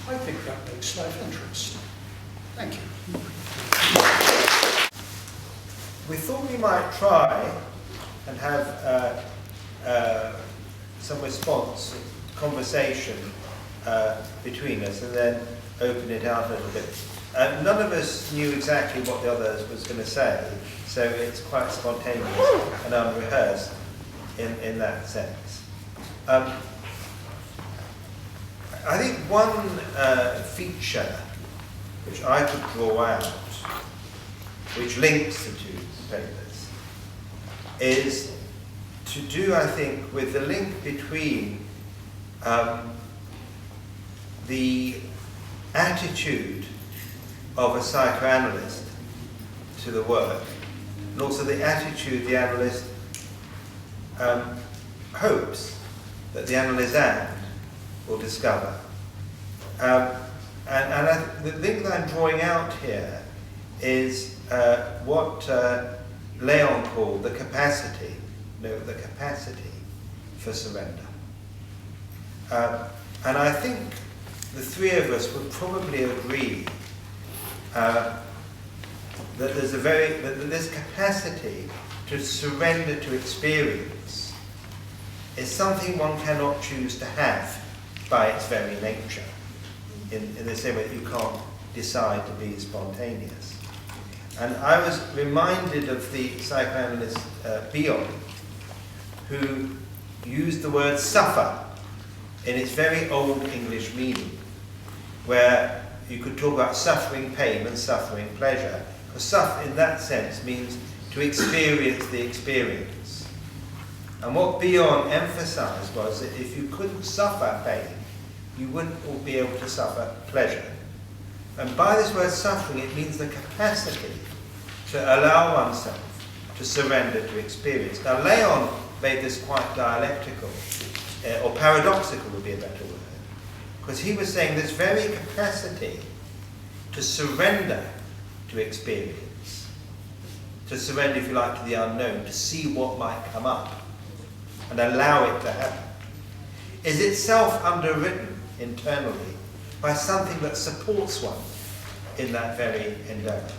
I think that makes life interesting. Thank you. We thought we might try and have some response, conversation between us, and then open it out a little bit. None of us knew exactly what the other was going to say, so it's quite spontaneous and unrehearsed in that sense. I think one feature which I could draw out, which links the two papers, is to do, I think, with the link between the attitude of a psychoanalyst to the work, and also the attitude the analyst hopes that the analysand will discover. The thing that I'm drawing out here is what Leon called the capacity for surrender. And I think the three of us would probably agree that there's that this capacity to surrender to experience is something one cannot choose to have by its very nature, in the same way that you can't decide to be spontaneous. And I was reminded of the psychoanalyst Bion, who used the word suffer in its very old English meaning, where you could talk about suffering pain and suffering pleasure. Because suffer in that sense means to experience the experience. And what Bion emphasized was that if you couldn't suffer pain, you wouldn't be able to suffer pleasure. And by this word suffering, it means the capacity to allow oneself to surrender to experience. Now, Leon made this quite dialectical, or paradoxical would be a better word, because he was saying this very capacity to surrender to experience, to surrender, if you like, to the unknown, to see what might come up and allow it to happen, is itself underwritten internally by something that supports one in that very endeavour.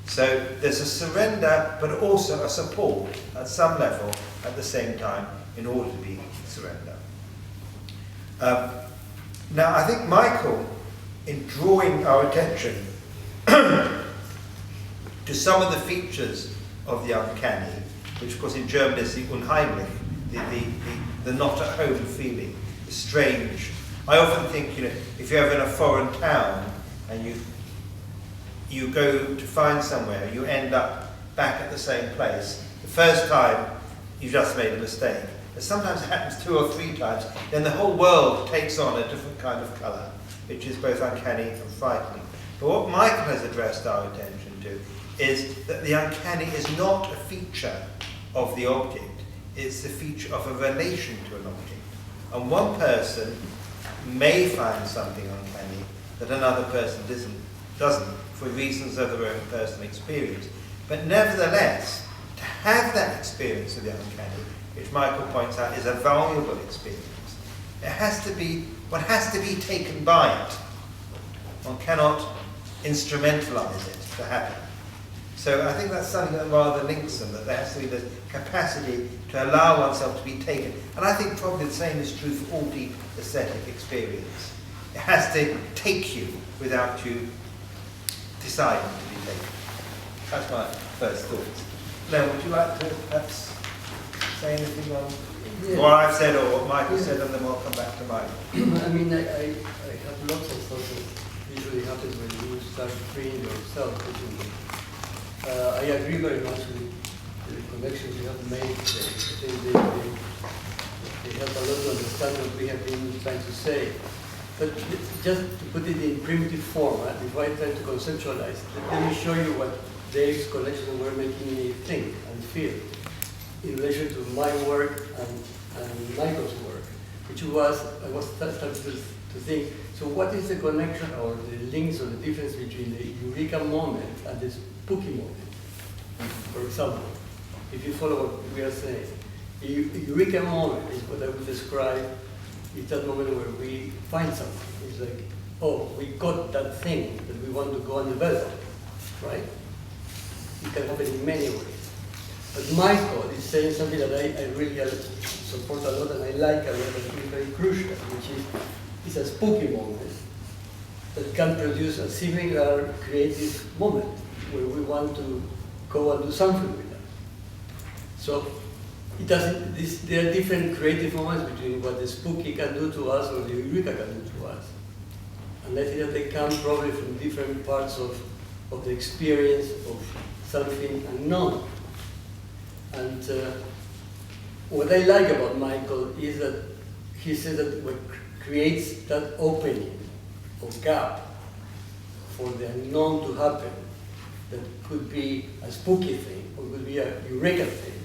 So there's a surrender, but also a support at some level at the same time in order to be surrender. Now, I think Michael, in drawing our attention to some of the features of the uncanny, which of course in German is the unheimlich, the not at home feeling, the strange. I often think, if you're ever in a foreign town and you go to find somewhere, you end up back at the same place. The first time, you just made a mistake. But sometimes it happens 2 or 3 times, then the whole world takes on a different kind of colour, which is both uncanny and frightening. But what Michael has addressed our attention to is that the uncanny is not a feature of the object, it's the feature of a relation to an object. And one person may find something uncanny that another person doesn't for reasons of their own personal experience. But nevertheless, to have that experience of the uncanny, which Michael points out is a valuable experience, one has to be taken by it. One cannot instrumentalize it to happen. So I think that's something that rather links them, that there has to be the capacity to allow oneself to be taken. And I think probably the same is true for all deep aesthetic experience. It has to take you without you deciding to be taken. That's my first thoughts. Now, would you like to perhaps say anything on what I've said or what Michael said, and then we'll come back to Michael? I mean, I have lots of thoughts that usually happen when you start freeing yourself. I agree very much with the connections you have made today. I think they help a lot to understand what we have been trying to say. But just to put it in primitive form, if I try to conceptualize, let me show you what Dave's connections were making me think and feel in relation to my work and Michael's work, which was, I was starting to think, so what is the connection or the links or the difference between the eureka moment and the spooky moment? For example, if you follow what we are saying, the eureka moment is what I would describe is that moment where we find something. It's like, oh, we got that thing that we want to go and develop, right? It can happen in many ways. But Michael is saying something that I really support a lot and I like a lot and is very crucial, which is it's a spooky moment that can produce a similar creative moment where we want to go and do something with that. So it doesn't. There are different creative moments between what the spooky can do to us or the eureka can do to us, and I think that they come probably from different parts of the experience of something unknown. And what I like about Michael is that he says that what creates that opening or gap for the unknown to happen, that could be a spooky thing or could be a eureka thing,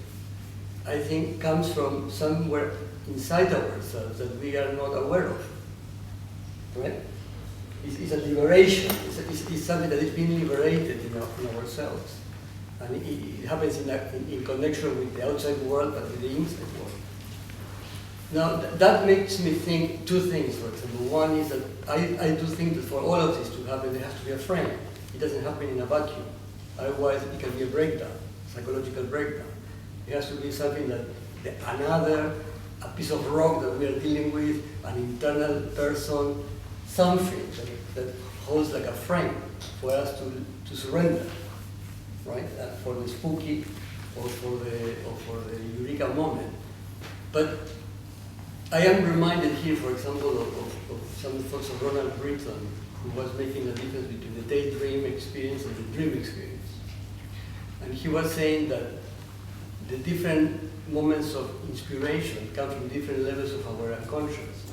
I think comes from somewhere inside ourselves that we are not aware of, right? It's a liberation, it's something that is being liberated in ourselves. And it happens in connection with the outside world, but with the inside world. Now, that makes me think two things, for example. One is that I do think that for all of this to happen, there has to be a frame. It doesn't happen in a vacuum. Otherwise, it can be a breakdown, psychological breakdown. It has to be something that a piece of rock that we are dealing with, an internal person, something that holds like a frame for us to surrender, right? For the spooky or for the eureka moment. But I am reminded here, for example, of some thoughts of Ronald Britton, who was making the difference between the daydream experience and the dream experience. And he was saying that the different moments of inspiration come from different levels of our unconscious.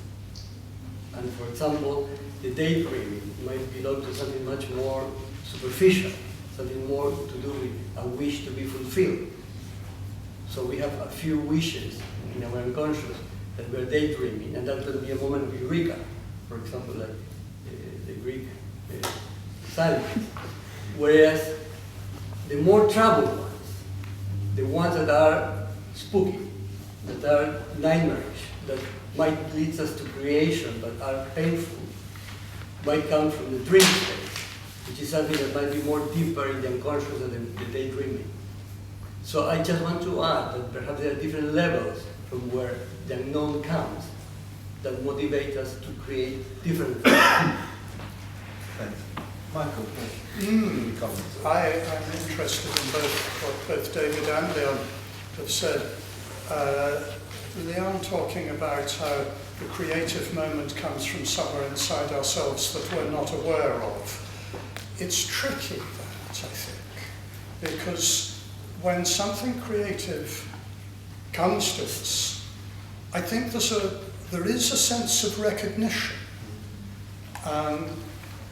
And for example, the daydreaming might belong to something much more superficial, something more to do with a wish to be fulfilled. So we have a few wishes in our unconscious that we're daydreaming, and that will be a moment of eureka, for example, like the Greek silence. Whereas the more troubled ones, the ones that are spooky, that are nightmarish, that might lead us to creation but are painful, might come from the dream state, which is something that might be more deeper in the unconscious than the daydreaming. So I just want to add that perhaps there are different levels from where the unknown comes that motivate us to create different things. Thanks. Michael, comments? I'm interested in what both David and Leon have said. Leon talking about how the creative moment comes from somewhere inside ourselves that we're not aware of. It's tricky, that, I think, because when something creative comes to us, I think there is a sense of recognition.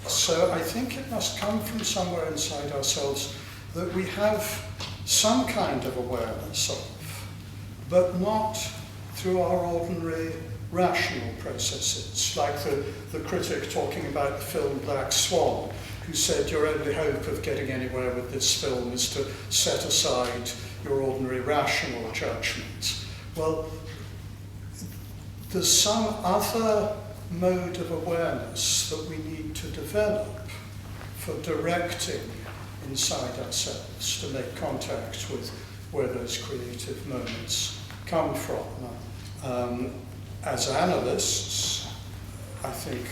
So I think it must come from somewhere inside ourselves that we have some kind of awareness of, but not through our ordinary rational processes, like the critic talking about the film Black Swan, who said your only hope of getting anywhere with this film is to set aside your ordinary rational judgment. Well, there's some other mode of awareness that we need to develop for directing inside ourselves to make contact with where those creative moments come from. As analysts, I think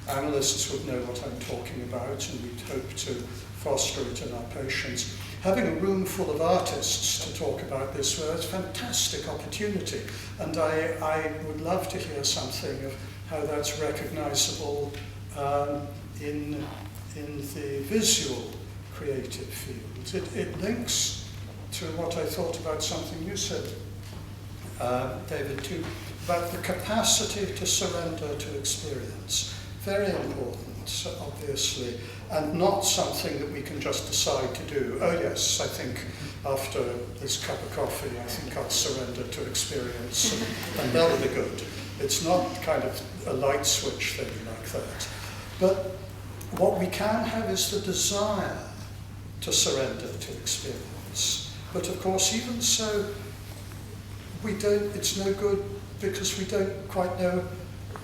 analysts would know what I'm talking about, and we'd hope to foster it in our patients. Having a room full of artists to talk about this, well, it's a fantastic opportunity, and I would love to hear something of how that's recognizable in the visual creative field. It links to what I thought about something you said, David, too, about the capacity to surrender to experience. Very important, obviously, and not something that we can just decide to do. Oh yes, I think after this cup of coffee, I think I'll surrender to experience, and that'll be good. It's not kind of a light switch thing like that. But what we can have is the desire to surrender to experience. But of course, even so, it's no good because we don't quite know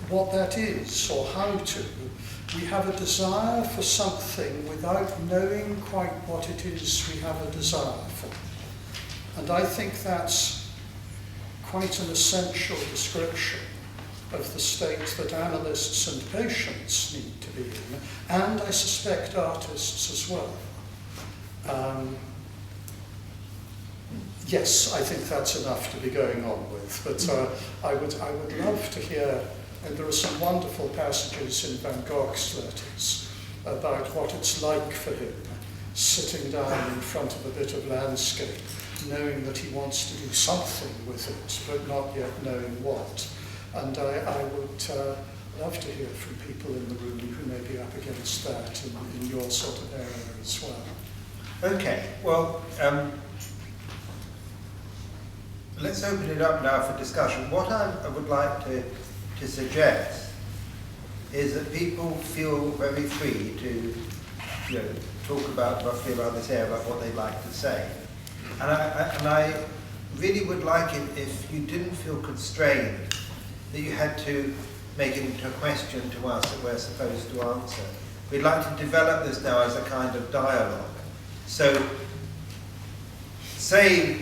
what that is or how to. We have a desire for something without knowing quite what it is we have a desire for. And I think that's quite an essential description of the state that analysts and patients need to be in, and I suspect artists as well. Yes, I think that's enough to be going on with, but I would love to hear, and there are some wonderful passages in Van Gogh's letters about what it's like for him, sitting down in front of a bit of landscape, knowing that he wants to do something with it, but not yet knowing what. And I would love to hear from people in the room who may be up against that in your sort of area as well. Okay, well, let's open it up now for discussion. What I would like to suggest is that people feel very free to talk about roughly around this area about what they'd like to say. And I really would like it if you didn't feel constrained, that you had to make it into a question to us that we're supposed to answer. We'd like to develop this now as a kind of dialogue. So,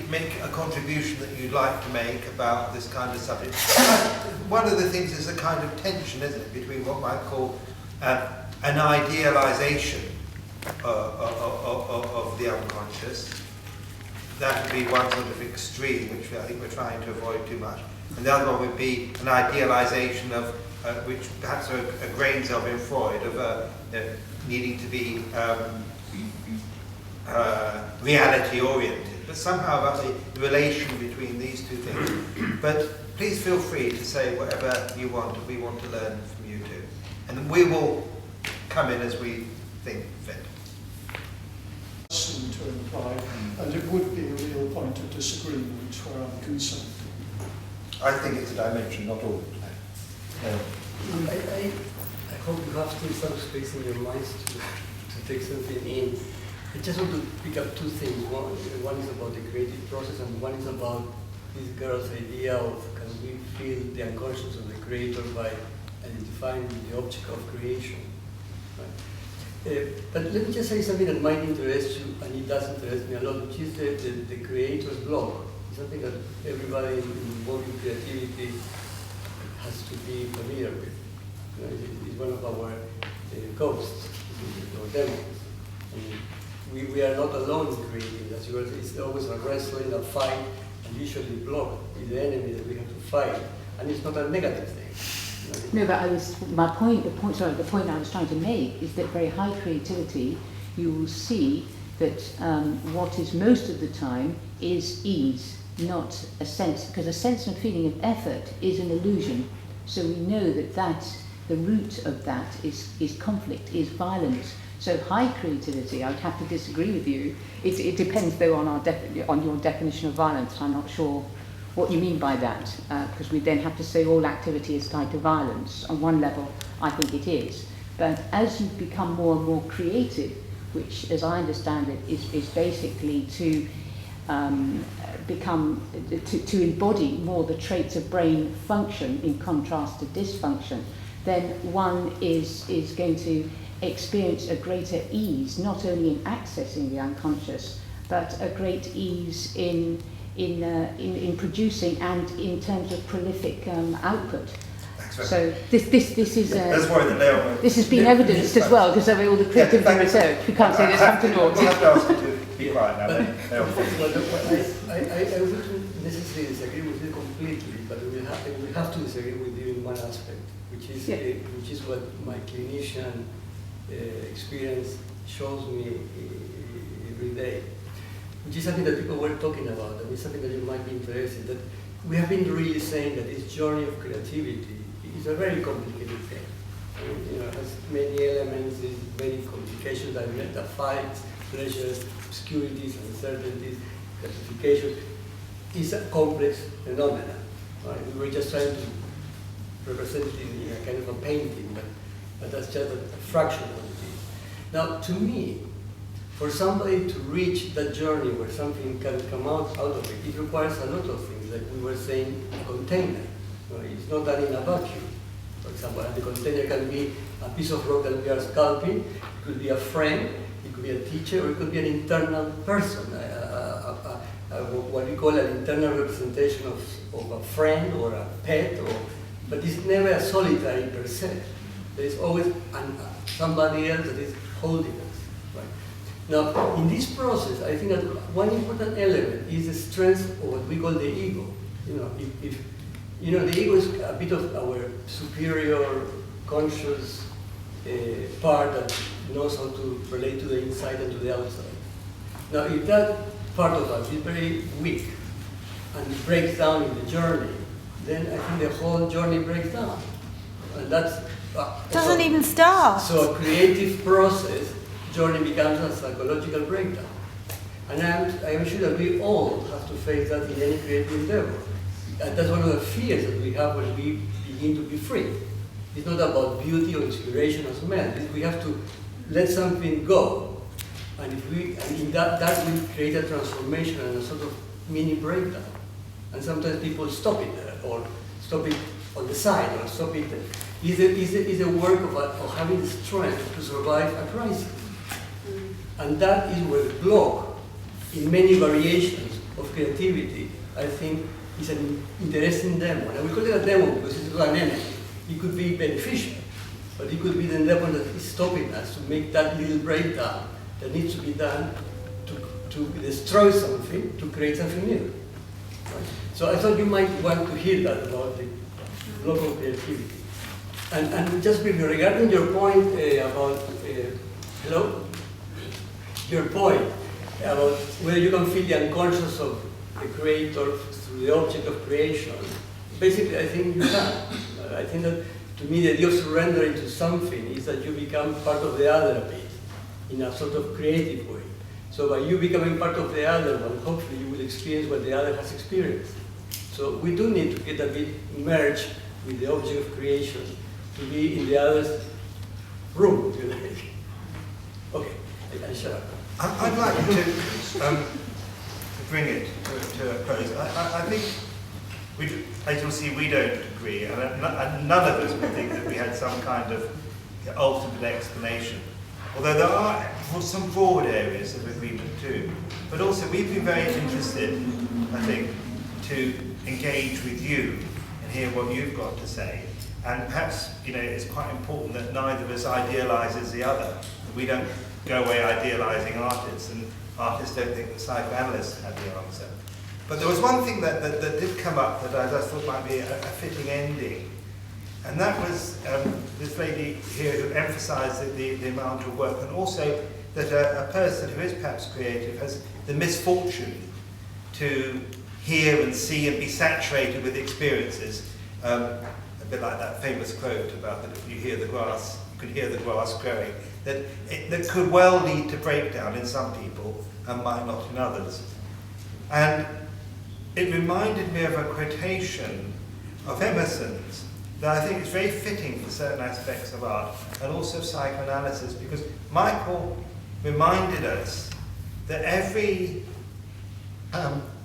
make a contribution that you'd like to make about this kind of subject. One of the things is a kind of tension, isn't it, between what might call an idealization of the unconscious. That would be one sort of extreme, which I think we're trying to avoid too much. And the other one would be an idealization of, which perhaps are grains of in Freud, of needing to be reality-oriented. But somehow about the relation between these two things. But please feel free to say whatever you want, we want to learn from you too. And we will come in as we think fit. Seem to imply, and it would be a real point of disagreement where I'm concerned. I think it's a dimension, not all. I hope you have still some space in your minds to take something in. I just want to pick up two things. One is about the creative process, and one is about this girl's idea of can we feel the unconscious of the creator by identifying the object of creation. Right? But let me just say something that might interest you, and it does interest me a lot, which is the creator's block. It's something that everybody involved in creativity has to be familiar with. You know, it's one of our ghosts, or demons. We are not alone in creating. As you were saying, it's always a wrestling, a fight, and usually block is the enemy that we have to fight. And it's not a negative thing. No, but the point I was trying to make is that very high creativity, you will see that what is most of the time is ease, not a sense, because a sense and feeling of effort is an illusion. So we know that the root of that is conflict, is violence. So high creativity, I would have to disagree with you. It depends though on your definition of violence. I'm not sure what you mean by that, because we then have to say all activity is tied to violence. On one level, I think it is. But as you become more and more creative, which as I understand it is basically to to embody more the traits of brain function in contrast to dysfunction, then one is going to experience a greater ease, not only in accessing the unconscious, but a great ease in producing and in terms of prolific output. So this is this has been evidenced as well because of all the creativity research. We can't say there's something wrong. We'll have to ask you to be quiet now. I wouldn't necessarily disagree with you completely, but we have to disagree with you in one aspect, which is what my clinician experience shows me every day, which is something that people were talking about, and it's something that you might be interested in. That we have been really saying that this journey of creativity is a very complicated thing. I mean, you know, it has many elements, many complications, that fights, pleasures, obscurities, uncertainties, classification. It's a complex phenomenon. Right? We were just trying to represent it in a kind of a painting, but that's just a fraction of what it is. Now, to me, for somebody to reach that journey where something can come out of it, it requires a lot of things, like we were saying, a container. It's not done in a vacuum. For example, and the container can be a piece of rock that we are sculpting, it could be a friend, it could be a teacher, or it could be an internal person, what we call an internal representation of a friend or a pet, but it's never a solitary per se. There is always somebody else that is holding us. Right? Now, in this process, I think that one important element is the strength of what we call the ego. You know, the ego is a bit of our superior conscious part that knows how to relate to the inside and to the outside. Now, if that part of us is very weak and breaks down in the journey, then I think the whole journey breaks down. And that's doesn't even start. So a creative process journey becomes a psychological breakdown. And I am sure that we all have to face that in any creative endeavor. And that's one of the fears that we have when we begin to be free. It's not about beauty or inspiration or smell. We have to let something go. And in that will create a transformation and a sort of mini breakdown. And sometimes people stop it there, or stop it on the side, or stop it. Is a work of having the strength to survive a crisis. And that is where the block, in many variations of creativity, I think is an interesting demo. And I will call it a demo because it's not an enemy. It could be beneficial, but it could be the demo that is stopping us to make that little breakdown that needs to be done to destroy something, to create something new. Right? So I thought you might want to hear that about the block of creativity. And just briefly, regarding your point about, hello? Your point about whether you can feel the unconscious of the creator through the object of creation. Basically, I think you can. I think that, to me, the idea of surrendering to something is that you become part of the other a bit, in a sort of creative way. So by you becoming part of the other one, hopefully you will experience what the other has experienced. So we do need to get a bit merged with the object of creation, to be in the other's room, if you like. Okay, I shut up. I'd like to bring it to a close. I think, as you'll see, we don't agree, and none of us would think that we had some kind of ultimate explanation. Although there are some broad areas of agreement too. But also, we've been very interested, I think, to engage with you and hear what you've got to say. And perhaps, it's quite important that neither of us idealizes the other. We don't go away idealizing artists, and artists don't think that psychoanalysts have the answer. But there was one thing that did come up that I just thought might be a fitting ending. And that was this lady here who emphasized the amount of work, and also that a person who is perhaps creative has the misfortune to hear and see and be saturated with experiences. A bit like that famous quote about that if you hear the grass, you can hear the grass growing. That could well lead to breakdown in some people and might not in others. And it reminded me of a quotation of Emerson's that I think is very fitting for certain aspects of art and also of psychoanalysis, because Michael reminded us that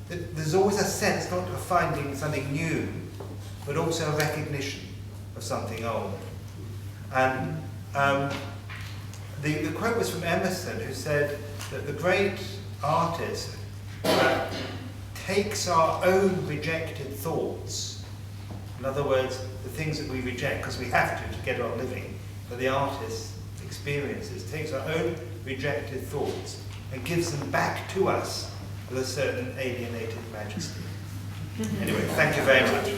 there's always a sense not of finding something new, but also a recognition of something old. And the quote was from Emerson, who said that the great artist takes our own rejected thoughts, in other words, the things that we reject because we have to get on living, but the artist experiences, takes our own rejected thoughts and gives them back to us with a certain alienated majesty. Anyway, thank you very much.